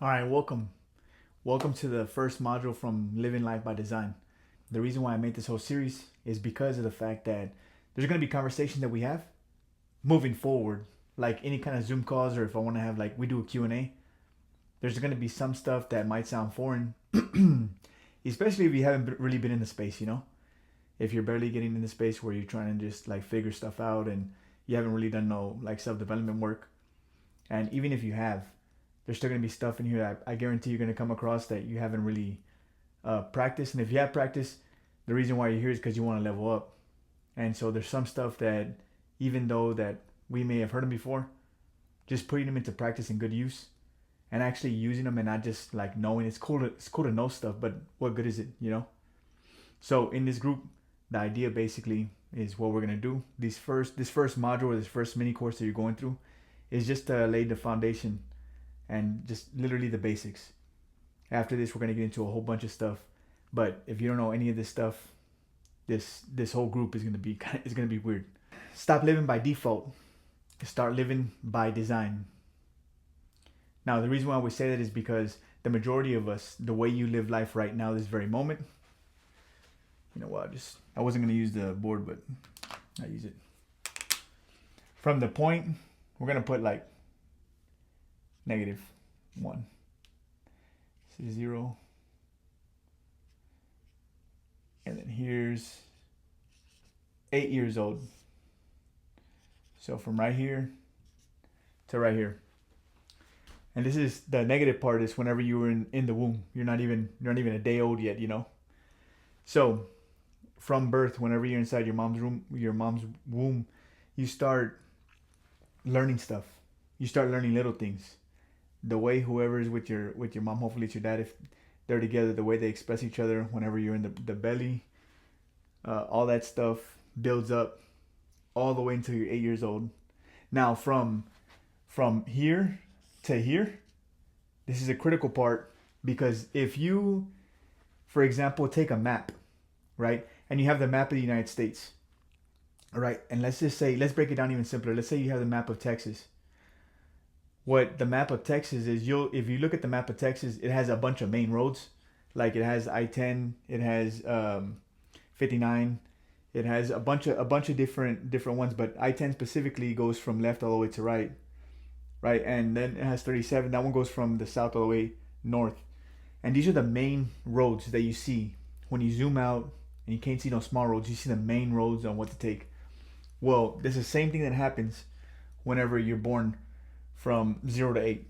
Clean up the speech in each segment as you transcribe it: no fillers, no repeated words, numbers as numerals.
All right, welcome. Welcome to the first module from Living Life by Design. The reason why I made this whole series is because of the fact that there's going to be conversations that we have moving forward, like any kind of Zoom calls, or if I want to have, like, we do a Q&A, there's going to be some stuff that might sound foreign, especially if you haven't really been in the space, if you're barely getting in the space where you're trying to just like figure stuff out and you haven't really done no like self-development work. And even if you have, there's still going to be stuff in here that I guarantee you're going to come across that you haven't really practiced. And if you have practiced, the reason why you're here is because you want to level up. And so there's some stuff that, even though that we may have heard them before, just putting them into practice and good use and actually using them and not just like knowing. It's cool to know stuff, but what good is it? So in this group, the idea basically is what we're going to do. This first module, or this first mini course that you're going through, is just to lay the foundation and just literally the basics. After this, we're going to get into a whole bunch of stuff. But if you don't know any of this stuff, this whole group is going to be weird. Stop living by default. Start living by design. Now, the reason why we say that is because the majority of us, the way you live life right now, this very moment, you know what, I wasn't going to use the board, but I use it. From the point, we're going to put like -1. This is 0. And then here's 8 years old. So from right here to right here. And this is the negative part, is whenever you were in the womb. You're not even a day old yet, So from birth, whenever you're inside your mom's womb, you start learning stuff. You start learning little things. The way whoever is with your mom, hopefully it's your dad, if they're together, the way they express each other whenever you're in the belly, all that stuff builds up all the way until you're 8 years old. Now from here to here, this is a critical part, because if you, for example, take a map, right, and you have the map of the United States, all right, and let's break it down even simpler. Let's say you have the map of Texas. What the map of Texas is, if you look at the map of Texas, it has a bunch of main roads. Like it has I-10, it has 59, it has a bunch of different ones, but I-10 specifically goes from left all the way to right, and then it has 37. That one goes from the south all the way north, and these are the main roads that you see when you zoom out, and you can't see no small roads. You see the main roads on what to take. Well, this is the same thing that happens whenever you're born from 0 to 8,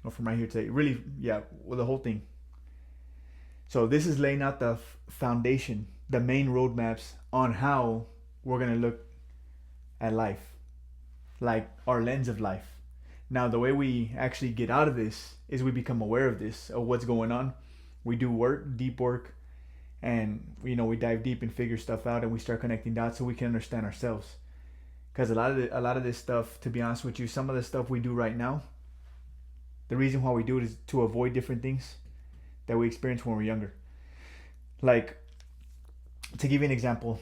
or from right here to 8. Really, yeah, well, the whole thing. So this is laying out the foundation, the main roadmaps on how we're going to look at life, like our lens of life. Now, the way we actually get out of this is we become aware of this, of what's going on. We do work, deep work, and we dive deep and figure stuff out, and we start connecting dots so we can understand ourselves. Because a lot of this stuff, to be honest with you, some of the stuff we do right now, the reason why we do it is to avoid different things that we experienced when we were younger. Like, to give you an example,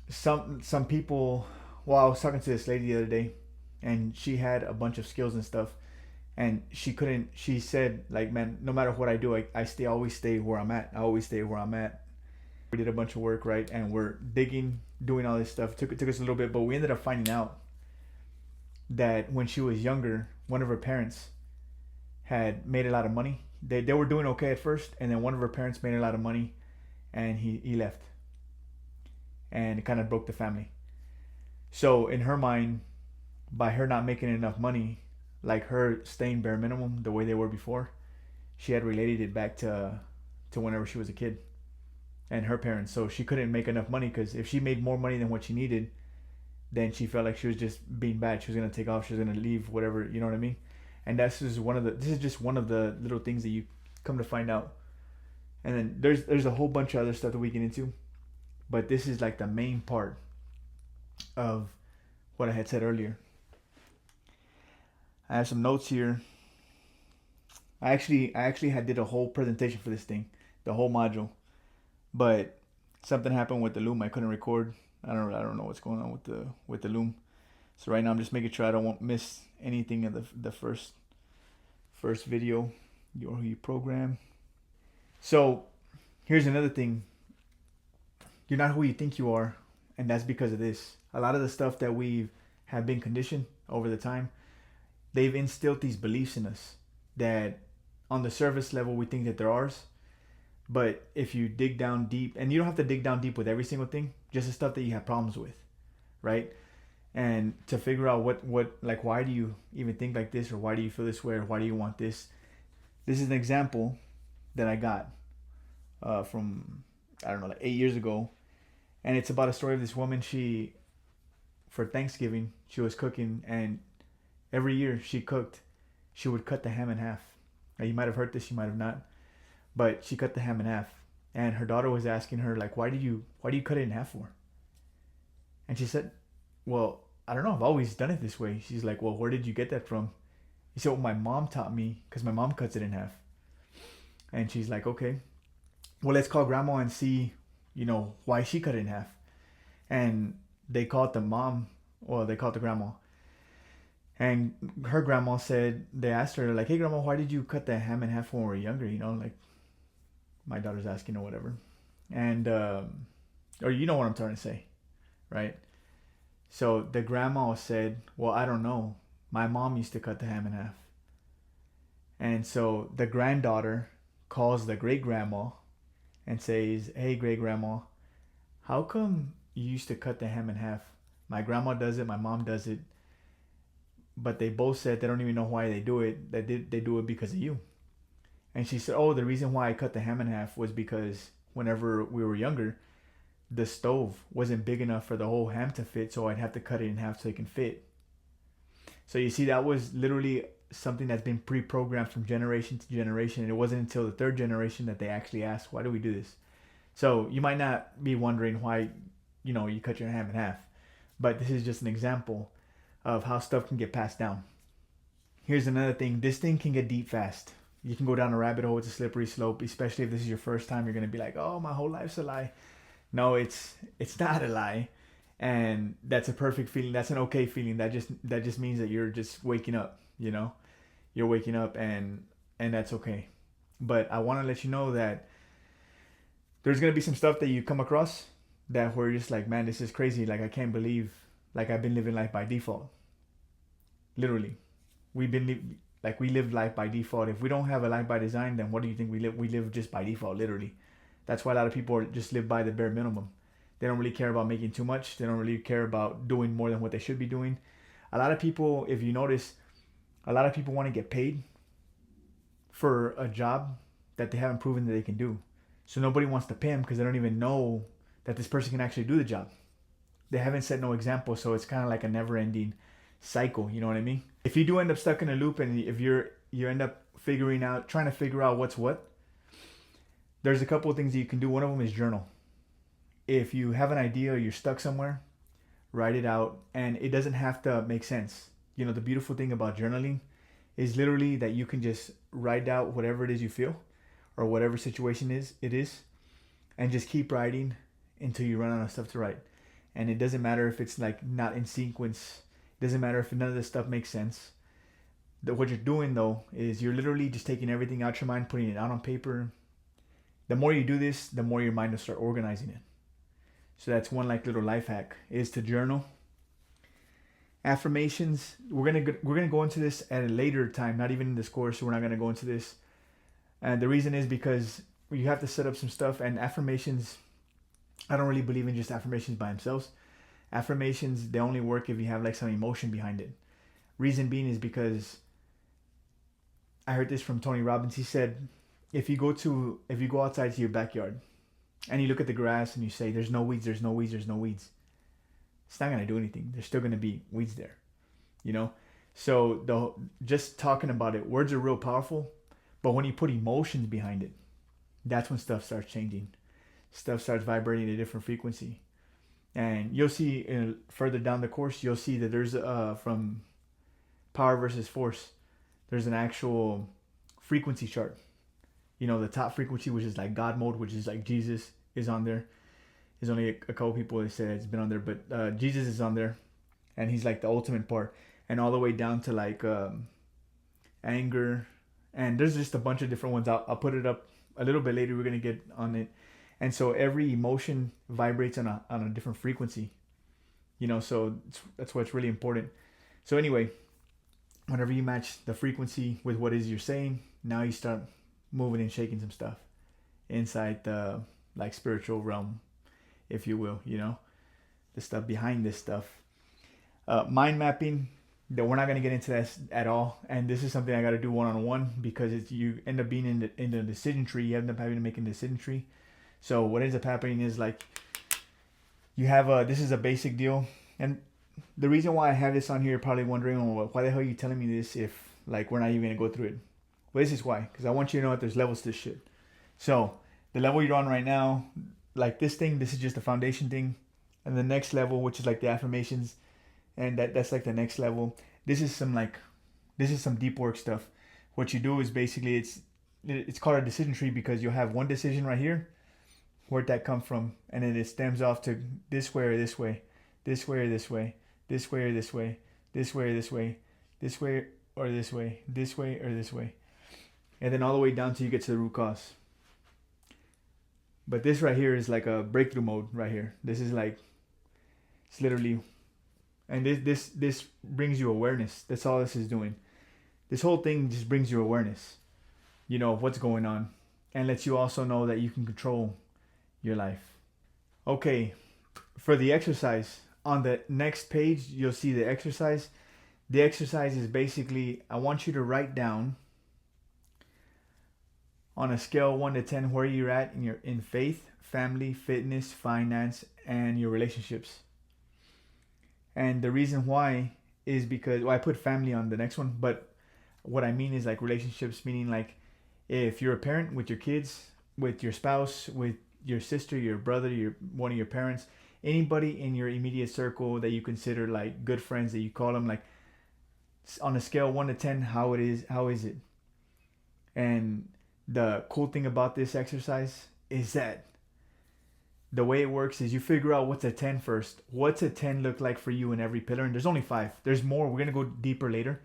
some people, well, I was talking to this lady the other day, and she had a bunch of skills and stuff, and she said, like, man, no matter what I do, I always stay where I'm at. I always stay where I'm at. We did a bunch of work, right? And we're digging, doing all this stuff. Took us a little bit, but we ended up finding out that when she was younger, one of her parents had made a lot of money. They were doing okay at first, and then one of her parents made a lot of money, and he left. And it kind of broke the family. So in her mind, by her not making enough money, like her staying bare minimum the way they were before, she had related it back to whenever she was a kid and her parents. So she couldn't make enough money, because if she made more money than what she needed, then she felt like she was just being bad. She was going to take off. She was going to leave, whatever, you know what I mean? And this is just one of the little things that you come to find out. And then there's a whole bunch of other stuff that we get into, but this is like the main part of what I had said earlier. I have some notes here. I actually had did a whole presentation for this thing, the whole module, but something happened with the loom. I couldn't record. I don't know what's going on with the loom. So right now I'm just making sure I don't miss anything of the first video. You're who you program. So here's another thing. You're not who you think you are, and that's because of this. A lot of the stuff that we have been conditioned over the time, they've instilled these beliefs in us that on the surface level we think that they're ours, but if you dig down deep, and you don't have to dig down deep with every single thing, just the stuff that you have problems with, right? And to figure out what like, why do you even think like this, or why do you feel this way, or why do you want this. This is an example that I got from, I don't know, like 8 years ago, and it's about a story of this woman. She, for Thanksgiving, she was cooking, and every year she cooked, she would cut the ham in half. Now, you might have heard this, you might have not, but she cut the ham in half, and her daughter was asking her, like, why do you cut it in half for? And she said, well, I don't know, I've always done it this way. She's like, well, where did you get that from? He said, well, my mom taught me, because my mom cuts it in half. And she's like, okay, well, let's call grandma and see, why she cut it in half. And they called the mom, well, they called the grandma. And her grandma said, they asked her, like, hey, grandma, why did you cut the ham in half when we were younger? Like my daughter's asking or whatever. And, or you know what I'm trying to say, right? So the grandma said, well, I don't know. My mom used to cut the ham in half. And so the granddaughter calls the great grandma and says, hey, great grandma, how come you used to cut the ham in half? My grandma does it, my mom does it, but they both said they don't even know why they do it. They do it because of you. And she said, oh, the reason why I cut the ham in half was because whenever we were younger, the stove wasn't big enough for the whole ham to fit, so I'd have to cut it in half so it can fit. So you see, that was literally something that's been pre-programmed from generation to generation. And it wasn't until the third generation that they actually asked, why do we do this? So you might not be wondering why, you cut your ham in half. But this is just an example of how stuff can get passed down. Here's another thing. This thing can get deep fast. You can go down a rabbit hole. It's a slippery slope, especially if this is your first time. You're going to be like, oh, my whole life's a lie. No, it's not a lie. And that's a perfect feeling. That's an okay feeling. That just means that you're just waking up, You're waking up, and that's okay. But I want to let you know that there's going to be some stuff that you come across that where you're just like, man, this is crazy. Like, I can't believe, like, I've been living life by default. Literally. We live life by default. If we don't have a life by design, then what do you think we live? We live just by default, literally. That's why a lot of people just live by the bare minimum. They don't really care about making too much. They don't really care about doing more than what they should be doing. A lot of people, if you notice, a lot of people want to get paid for a job that they haven't proven that they can do. So nobody wants to pay them because they don't even know that this person can actually do the job. They haven't set no example, so it's kind of like a never-ending cycle. You know what I mean? If you do end up stuck in a loop, and if you end up trying to figure out what's what, there's a couple of things that you can do. One of them is journal. If you have an idea or you're stuck somewhere, write it out, and it doesn't have to make sense. The beautiful thing about journaling is literally that you can just write out whatever it is you feel or whatever situation it is, and just keep writing until you run out of stuff to write. And it doesn't matter if it's like not in sequence. It doesn't matter if none of this stuff makes sense. What you're doing though is you're literally just taking everything out your mind, putting it out on paper. The more you do this, the more your mind will start organizing it. So that's one like little life hack, is to journal. Affirmations, we're gonna go into this at a later time, not even in this course. We're not gonna go into this, and the reason is because you have to set up some stuff. And affirmations, I don't really believe in just affirmations by themselves. Affirmations, they only work if you have like some emotion behind it. Reason being is because I heard this from Tony Robbins. He said, if you go outside to your backyard and you look at the grass and you say, there's no weeds, there's no weeds, there's no weeds, it's not going to do anything. There's still going to be weeds there, So just talking about it, words are real powerful, but when you put emotions behind it, that's when stuff starts changing. Stuff starts vibrating at a different frequency. And you'll see further down the course, you'll see that there's from Power versus Force, there's an actual frequency chart. The top frequency, which is like God mode, which is like Jesus, is on there. There's only a couple people that said it's been on there, but Jesus is on there, and he's like the ultimate part. And all the way down to like anger And there's just a bunch of different ones. I'll put it up a little bit later. We're going to get on it. And so every emotion vibrates on a different frequency, you know, so that's what's really important. So anyway, whenever you match the frequency with what it is you're saying, now you start moving and shaking some stuff inside the like spiritual realm, if you will, you know, the stuff behind this stuff. Mind mapping, that we're not going to get into that at all. And this is something I got to do one-on-one, because it's, you end up being in the decision tree. You end up having to make a decision tree. So what ends up happening is like you have this is a basic deal. And the reason why I have this on here, you're probably wondering, well, why the hell are you telling me this if like we're not even going to go through it? Well, this is why, because I want you to know that there's levels to this shit. So the level you're on right now, like this thing, this is just the foundation thing. And the next level, which is like the affirmations, and that's like the next level. This is some deep work stuff. What you do is basically it's called a decision tree, because you'll have one decision right here. Where'd that come from? And then it stems off to this way or this way, this way or this way, this way or this way, this way or this way, this way or this way, this way or this way. And then all the way down till you get to the root cause. But this right here is like a breakthrough mode right here. This is like, it's literally, and this brings you awareness. That's all this is doing. This whole thing just brings you awareness, you know, of what's going on, and lets you also know that you can control your life. Okay, for the exercise, on the next page, you'll see the exercise. The exercise is basically, I want you to write down on a scale of 1 to 10 where you're at in faith, family, fitness, finance, and your relationships. And the reason why is because, well, I put family on the next one, but what I mean is like relationships, meaning like if you're a parent with your kids, with your spouse, with your sister, your brother, one of your parents, anybody in your immediate circle that you consider like good friends, that you call them, like on a scale of 1 to 10, how is it? And the cool thing about this exercise is that the way it works is you figure out what's a 10 first. What's a 10 look like for you in every pillar? And there's only 5. There's more. We're going to go deeper later.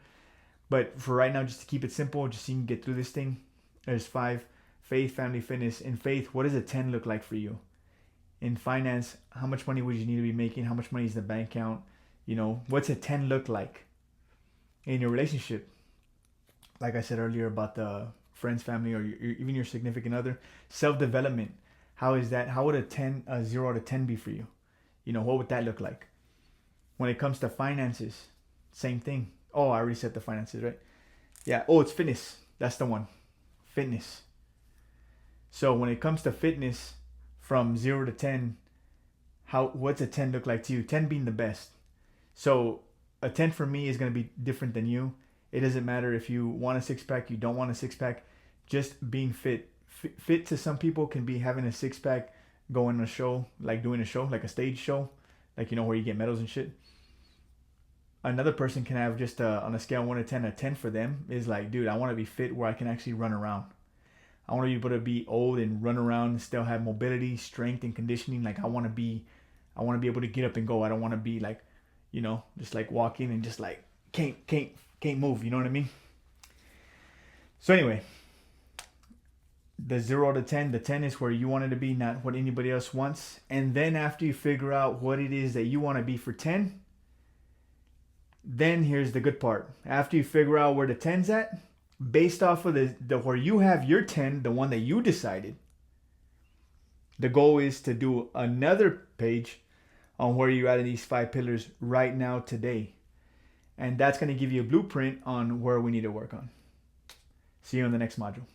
But for right now, just to keep it simple, just so you can get through this thing, there's 5. Faith, family, fitness. In faith, what does a 10 look like for you? In finance, how much money would you need to be making? How much money is the bank account? You know, what's a 10 look like? In your relationship, like I said earlier about the friends, family, or even your significant other. Self-development. How is that? How would a 0 to 10 be for you? You know, what would that look like? When it comes to finances, same thing. Oh, I already said the finances, right? Yeah. Oh, it's fitness. That's the one. Fitness. So when it comes to fitness, from 0 to 10, what's a 10 look like to you? 10 being the best. So a 10 for me is going to be different than you. It doesn't matter if you want a 6-pack, you don't want a 6-pack. Just being fit. Fit to some people can be having a 6-pack, going to a show, like doing a show, like a stage show, like, you know, where you get medals and shit. Another person can have just on a scale of 1 to 10, a 10 for them is like, dude, I want to be fit where I can actually run around. I want to be able to be old and run around and still have mobility, strength, and conditioning. Like I want to be able to get up and go. I don't want to be like, you know, just like walking and just like can't move. You know what I mean? So anyway, the 0 to 10, the 10 is where you want it to be, not what anybody else wants. And then after you figure out what it is that you want to be for 10, then here's the good part. After you figure out where the 10's at, based off of the where you have your 10, the one that you decided, the goal is to do another page on where you're at in these 5 pillars right now today. And that's going to give you a blueprint on where we need to work on. See you in the next module.